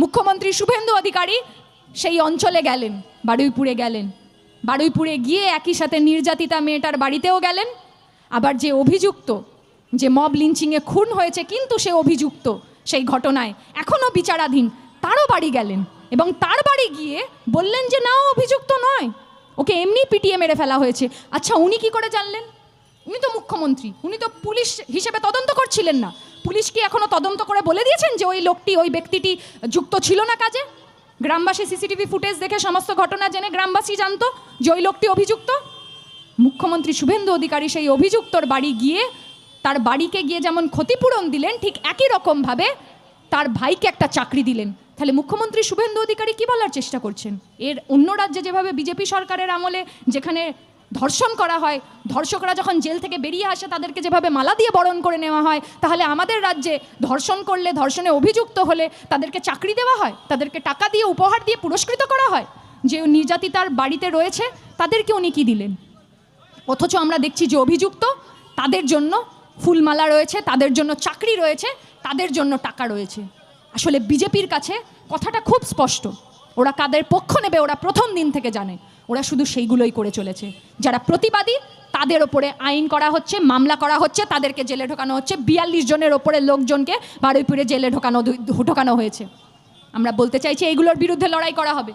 মুখ্যমন্ত্রী শুভেন্দু অধিকারী সেই অঞ্চলে গেলেন, বারুইপুরে গেলেন। বারুইপুরে গিয়ে একই সাথে নির্যাতিতা মেয়েটার বাড়িতেও গেলেন। আবার যে অভিযুক্ত, যে মব লিঞ্চিংয়ে খুন হয়েছে কিন্তু সে অভিযুক্ত সেই ঘটনায় এখনও বিচারাধীন, তারও বাড়ি গেলেন এবং তার বাড়ি গিয়ে বললেন যে না, ও অভিযুক্ত নয়, ওকে এমনি পিটিয়ে মেরে ফেলা হয়েছে। আচ্ছা, উনি কি করে জানলেন? উনি তো মুখ্যমন্ত্রী, উনি তো পুলিশ হিসেবে তদন্ত করছিলেন না। পুলিশ কি এখনো তদন্ত করে বলে দিয়েছেন যে ওই লোকটি, ওই ব্যক্তিটি যুক্ত ছিল না কাজে? গ্রামবাসী সিসিটিভি ফুটেজ দেখে সমস্ত ঘটনা জেনে গ্রামবাসী জানতো যে ওই লোকটি অভিযুক্ত। মুখ্যমন্ত্রী শুভেন্দু অধিকারী সেই অভিযুক্তর বাড়ি গিয়ে, তার বাড়িকে গিয়ে যেমন ক্ষতিপূরণ দিলেন, ঠিক একই রকমভাবে তার ভাইকে একটা চাকরি দিলেন। তাহলে মুখ্যমন্ত্রী শুভেন্দু অধিকারী কি বলার চেষ্টা করছেন? এর অন্য রাজ্যে যেভাবে বিজেপি সরকারের আমলে যেখানে ধর্ষণ করা হয়, ধর্ষকরা যখন জেল থেকে বেরিয়ে আসে তাদেরকে যেভাবে মালা দিয়ে বরণ করে নেওয়া হয়, তাহলে আমাদের রাজ্যে ধর্ষণ করলে, ধর্ষণে অভিযুক্ত হলে তাদেরকে চাকরি দেওয়া হয়, তাদেরকে টাকা দিয়ে, উপহার দিয়ে পুরস্কৃত করা হয়। যে নির্যাতিতার বাড়িতে রয়েছে তাদেরকে উনি কি দিলেন? অথচ আমরা দেখছি যে অভিযুক্ত, তাদের জন্য ফুলমালা রয়েছে, তাদের জন্য চাকরি রয়েছে, তাদের জন্য টাকা রয়েছে। আসলে বিজেপির কাছে কথাটা খুব স্পষ্ট, ওরা কাদের পক্ষ নেবে ওরা প্রথম দিন থেকে জানে। ওরা শুধু সেইগুলোই করে চলেছে। যারা প্রতিবাদী তাদের ওপরে আইন করা হচ্ছে, মামলা করা হচ্ছে, তাদেরকে জেলে ঢোকানো হচ্ছে। 42 জনের ওপরে লোকজনকে বারুইপুরে জেলে ঢোকানো হয়েছে। আমরা বলতে চাইছি এইগুলোর বিরুদ্ধে লড়াই করা হবে।